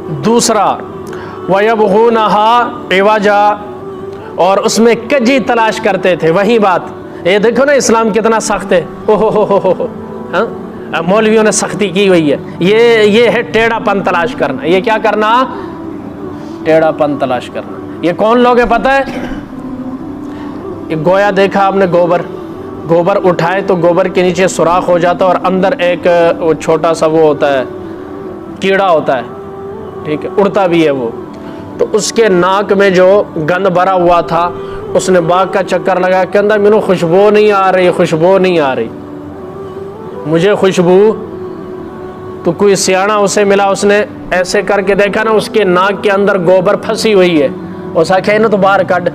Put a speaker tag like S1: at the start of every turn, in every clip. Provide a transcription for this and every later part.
S1: دوسرا وَيَبْغُونَهَا عِوَجًا، اور اس میں کجی تلاش کرتے تھے. وہی بات، یہ دیکھو نا اسلام کتنا سخت ہے. ہاں مولویوں نے سختی کی ہوئی ہے. یہ ہے ٹیڑھا پن تلاش کرنا. یہ کیا کرنا؟ ٹیڑھا پن تلاش کرنا. یہ کون لوگ ہیں پتہ ہے؟ یہ گویا دیکھا آپ نے گوبر اٹھائے تو گوبر کے نیچے سوراخ ہو جاتا ہے اور اندر ایک چھوٹا سا وہ ہوتا ہے، کیڑا ہوتا ہے، ٹھیک ہے، اڑتا بھی ہے وہ. تو اس کے ناک میں جو گند بھرا ہوا تھا، اس نے باغ کا چکر لگا کہ اندر مینوں خوشبو نہیں آ رہی، مجھے خوشبو. تو کوئی سیاڑا اسے ملا، اس نے ایسے کر کے دیکھا نا، اس کے ناک کے اندر گوبر پھنسی ہوئی ہے. اس آخیا نا تو باہر کڈ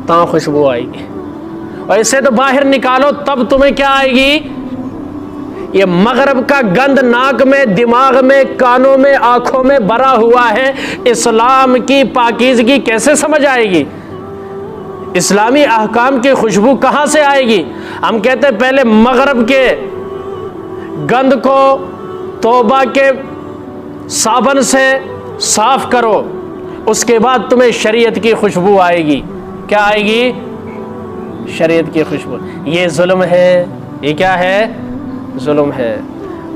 S1: تاں خوشبو آئے گی، اور اسے تو باہر نکالو تب تمہیں کیا آئے گی؟ یہ مغرب کا گند ناک میں، دماغ میں، کانوں میں، آنکھوں میں بھرا ہوا ہے. اسلام کی پاکیزگی کیسے سمجھ آئے گی؟ اسلامی احکام کی خوشبو کہاں سے آئے گی؟ ہم کہتے ہیں پہلے مغرب کے گند کو توبہ کے صابن سے صاف کرو، اس کے بعد تمہیں شریعت کی خوشبو آئے گی. کیا آئے گی؟ شریعت کی خوشبو. یہ ظلم ہے. یہ کیا ہے؟ ظلم ہے.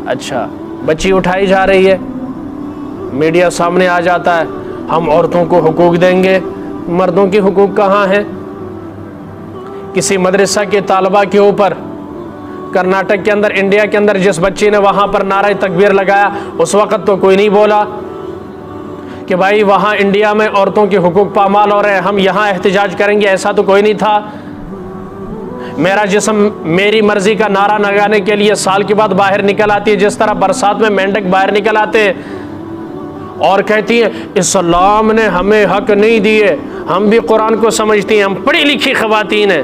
S1: اچھا، بچی اٹھائی جا رہی ہے، میڈیا سامنے آ جاتا ہے، ہم عورتوں کو حقوق دیں گے. مردوں کی حقوق کہاں ہیں؟ کسی مدرسہ کے طالبہ کے اوپر کرناٹک کے اندر، انڈیا کے اندر، جس بچی نے وہاں پر نعرہ تکبیر لگایا، اس وقت تو کوئی نہیں بولا کہ بھائی وہاں انڈیا میں عورتوں کے حقوق پامال ہو رہے ہیں، ہم یہاں احتجاج کریں گے. ایسا تو کوئی نہیں تھا. میرا جسم میری مرضی کا نعرہ لگانے کے لیے سال کے بعد باہر نکل آتی ہے، جس طرح برسات میں مینڈک باہر نکل آتے ہیں اور کہتی ہیں اسلام نے ہمیں حق نہیں دیے. ہم بھی قرآن کو سمجھتی ہیں، ہم پڑھی لکھی خواتین ہیں.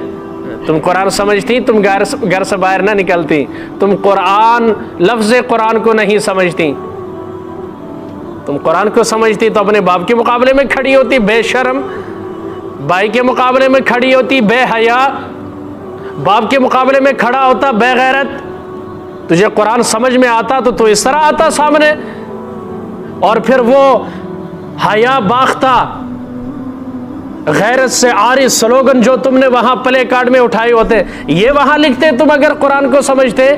S1: تم قرآن سمجھتی، تم گھر سے باہر نہ نکلتی. تم قرآن، لفظ قرآن کو نہیں سمجھتی. تم قرآن کو سمجھتی تو اپنے باپ کے مقابلے میں کھڑی ہوتی بے شرم، بھائی کے مقابلے میں کھڑی ہوتی بے حیا، باپ کے مقابلے میں کھڑا ہوتا بے غیرت. تجھے قرآن سمجھ میں آتا تو اس طرح آتا سامنے، اور پھر وہ حیا باختہ غیرت سے عاری سلوگن جو تم نے وہاں پلے کارڈ میں اٹھائے ہوتے، یہ وہاں لکھتے تم اگر قرآن کو سمجھتے.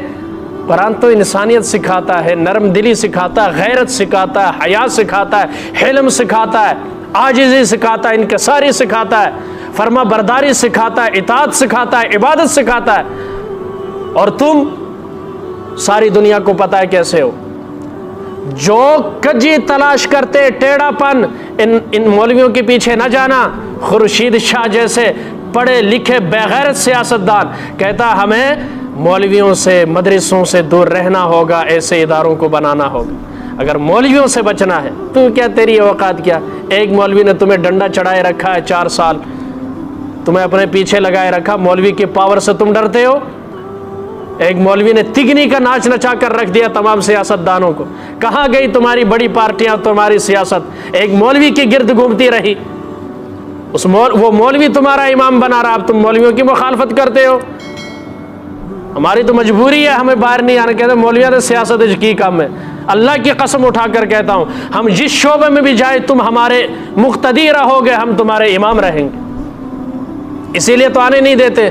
S1: قرآن تو انسانیت سکھاتا ہے، نرم دلی سکھاتا ہے، غیرت سکھاتا ہے، حیا سکھاتا ہے، حلم سکھاتا ہے، عاجزی سکھاتا ہے، انکساری سکھاتا ہے، فرما برداری سکھاتا ہے، اطاعت سکھاتا ہے، عبادت سکھاتا ہے. اور تم ساری دنیا کو پتہ ہے کیسے ہو. جو کجی تلاش کرتے ٹیڑھا پن، ان مولویوں کے پیچھے نہ جانا. خورشید شاہ جیسے پڑھے لکھے بغیرت سیاستدان کہتا ہمیں مولویوں سے، مدرسوں سے دور رہنا ہوگا، ایسے اداروں کو بنانا ہوگا. اگر مولویوں سے بچنا ہے تو کیا تیری اوقات کیا؟ ایک مولوی نے تمہیں ڈنڈا چڑھائے رکھا ہے 4 سال، تمہیں اپنے پیچھے لگائے رکھا. مولوی کی پاور سے تم ڈرتے ہو؟ ایک مولوی نے تگنی کا ناچ نچا کر رکھ دیا تمام سیاستدانوں کو. کہاں گئی تمہاری بڑی پارٹیاں، تمہاری سیاست؟ ایک مولوی کی گرد گھومتی رہی. وہ مولوی تمہارا امام بنا رہا، اب تم مولویوں کی مخالفت کرتے ہو. ہماری تو مجبوری ہے ہمیں باہر نہیں آنا. کہتے مولویوں نے سیاست کی کام ہے. اللہ کی قسم اٹھا کر کہتا ہوں، ہم جس شعبے میں بھی جائے تم ہمارے مقتدی رہو گے، ہم تمہارے امام رہیں گے. اسی لیے تو آنے نہیں دیتے.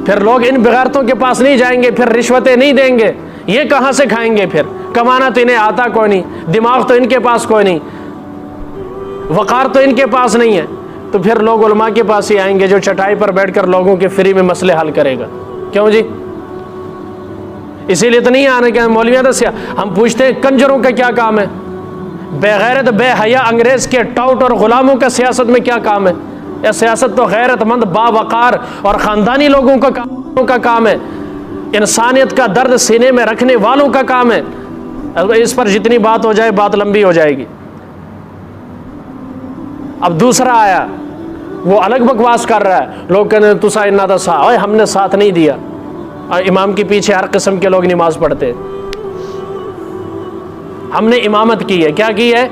S1: پھر لوگ ان بغیرتوں کے پاس نہیں جائیں گے، پھر رشوتیں نہیں دیں گے. یہ کہاں سے کھائیں گے؟ پھر کمانا تو انہیں آتا کوئی نہیں، دماغ تو ان کے پاس کوئی نہیں، وقار تو ان کے پاس نہیں ہے. تو پھر لوگ علماء کے پاس ہی آئیں گے جو چٹائی پر بیٹھ کر لوگوں کے فری میں مسئلے حل کرے گا. کیوں جی؟ اسی لیے تو نہیں آنے کہ مولویوں سے ہم پوچھتے ہیں کنجروں کا کیا کام ہے؟ بے غیرت بے حیا انگریز کے ٹاؤٹ اور غلاموں کا سیاست میں کیا کام ہے؟ یہ سیاست تو غیرت مند باوقار اور خاندانی لوگوں کا کام ہے، انسانیت کا درد سینے میں رکھنے والوں کا کام ہے. اس پر جتنی بات ہو جائے بات لمبی ہو جائے گی. اب دوسرا آیا، وہ الگ بکواس کر رہا ہے. لوگ کہتے ہیں تسا انہاں دا ساتھ، اوے ہم نے ساتھ نہیں دیا. امام کے پیچھے ہر قسم کے لوگ نماز پڑھتے. ہم نے امامت کی ہے، کیا کی ہے؟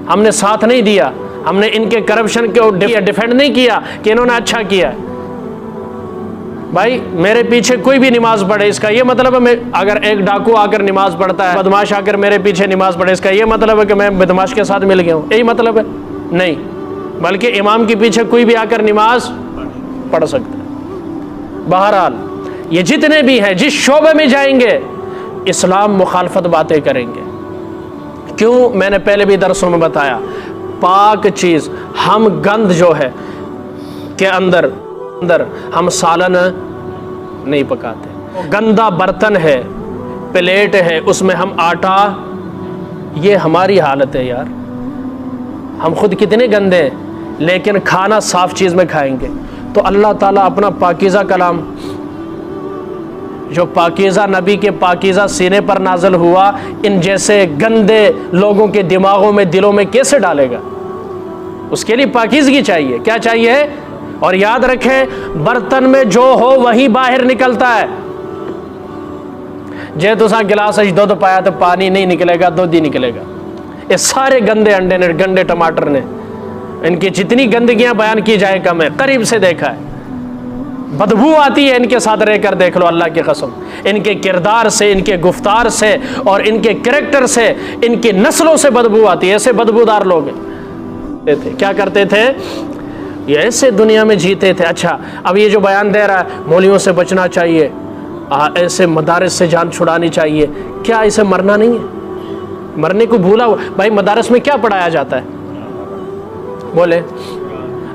S1: ہم نے ساتھ نہیں دیا. ہم نے ان کے کرپشن کو ڈیفینڈ نہیں کیا کہ انہوں نے اچھا کیا. بھائی میرے پیچھے کوئی بھی نماز پڑھے، اس کا یہ مطلب ہے اگر ایک ڈاکو آ کر نماز پڑھتا ہے، بدماش آ کر میرے پیچھے نماز پڑھے، اس کا یہ مطلب ہے کہ میں بدماش کے ساتھ مل گیا ہوں، یہی مطلب ہے؟ نہیں، بلکہ امام کے پیچھے کوئی بھی آ کر نماز پڑھ سکتا ہے۔ بہرحال یہ جتنے بھی ہیں جس شعبے میں جائیں گے اسلام مخالفت باتیں کریں گے۔ کیوں؟ میں نے پہلے بھی درسوں میں بتایا، پاک چیز ہم گند جو ہے کے اندر ہم سالن نہیں پکاتے، گندا برتن ہے، پلیٹ ہے، اس میں ہم آٹا، یہ ہماری حالت ہے یار، ہم خود کتنے گندے ہیں لیکن کھانا صاف چیز میں کھائیں گے۔ تو اللہ تعالیٰ اپنا پاکیزہ کلام جو پاکیزہ نبی کے پاکیزہ سینے پر نازل ہوا، ان جیسے گندے لوگوں کے دماغوں میں دلوں میں کیسے ڈالے گا؟ اس کے لیے پاکیزگی چاہیے۔ کیا چاہیے؟ اور یاد رکھیں برتن میں جو ہو وہی باہر نکلتا ہے۔ جے تو سا گلاس دودھ پایا تو پانی نہیں نکلے گا، دودھ ہی نکلے گا۔ یہ سارے گندے انڈے نے، گندے ٹماٹر نے، ان کی جتنی گندگیاں بیان کی جائے کم ہے، قریب سے دیکھا ہے، بدبو آتی ہے ان کے ساتھ رہ کر، دیکھ لو اللہ کی قسم، ان کے کردار سے، ان کے گفتار سے اور ان کے کریکٹر سے، ان کی نسلوں سے بدبو آتی ہے۔ ایسے بدبودار لوگ ہیں، کیا کرتے تھے؟ یہ ایسے دنیا میں جیتے تھے۔ اچھا اب یہ جو بیان دے رہا ہے مولیوں سے بچنا چاہیے، ایسے مدارس سے جان چھڑانی چاہیے، کیا اسے مرنا نہیں ہے؟ مرنے کو بھولا ہوا؟ بھائی مدارس میں کیا پڑھایا جاتا ہے؟ بولے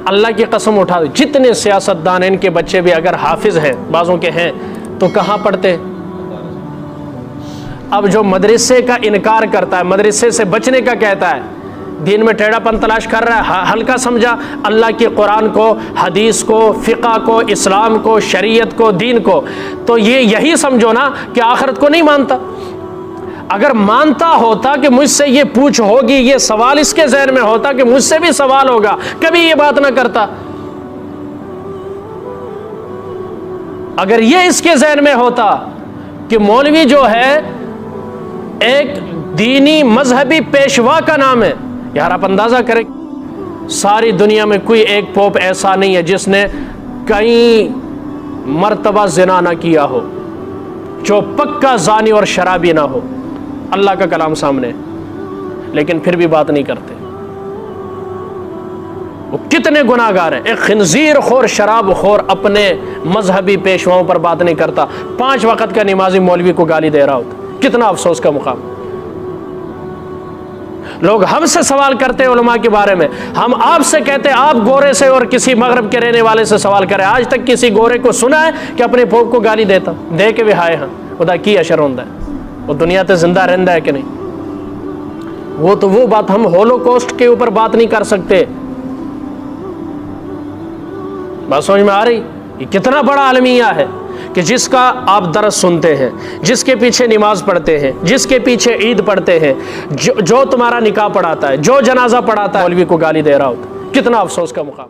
S1: اللہ کی قسم اٹھا دو، جتنے سیاستدان ان کے بچے بھی اگر حافظ ہیں، بعضوں کے ہیں، تو کہاں پڑھتے؟ اب جو مدرسے کا انکار کرتا ہے، مدرسے سے بچنے کا کہتا ہے، دین میں ٹیڑھا پن تلاش کر رہا ہے، ہلکا سمجھا اللہ کے قرآن کو، حدیث کو، فقہ کو، اسلام کو، شریعت کو، دین کو، تو یہی سمجھو نا کہ آخرت کو نہیں مانتا۔ اگر مانتا ہوتا کہ مجھ سے یہ پوچھ ہوگی، یہ سوال اس کے ذہن میں ہوتا کہ مجھ سے بھی سوال ہوگا، کبھی یہ بات نہ کرتا۔ اگر یہ اس کے ذہن میں ہوتا کہ مولوی جو ہے ایک دینی مذہبی پیشوا کا نام ہے، یار آپ اندازہ کریں ساری دنیا میں کوئی ایک پوپ ایسا نہیں ہے جس نے کئی مرتبہ زنا نہ کیا ہو، جو پکا زانی اور شرابی نہ ہو، اللہ کا کلام سامنے، لیکن پھر بھی بات نہیں کرتے۔ وہ کتنے گناہ گار ہیں۔ ایک خنزیر خور، شراب خور اپنے مذہبی پیشواؤں پر بات نہیں کرتا، 5 وقت کا نمازی مولوی کو گالی دے رہا ہوتا، کتنا افسوس کا مقام۔ لوگ ہم سے سوال کرتے ہیں علماء کے بارے میں، ہم آپ سے کہتے ہیں آپ گورے سے اور کسی مغرب کے رہنے والے سے سوال کریں۔ آج تک کسی گورے کو سنا ہے کہ اپنے پوپ کو گالی دیتا؟ دے کے بھی ہائے ہاں خدا کی اشر ہوندہ ہے، وہ دنیا تے زندہ رہندہ ہے کہ نہیں؟ وہ بات ہم ہولوکوسٹ کے اوپر بات نہیں کر سکتے۔ بات سمجھ میں آ رہی؟ یہ کتنا بڑا المیہ ہے کہ جس کا آپ درس سنتے ہیں، جس کے پیچھے نماز پڑھتے ہیں، جس کے پیچھے عید پڑھتے ہیں، جو تمہارا نکاح پڑھاتا ہے، جو جنازہ پڑھاتا ہے، مولوی کو گالی دے رہا ہوتا ہے، کتنا افسوس کا مقام۔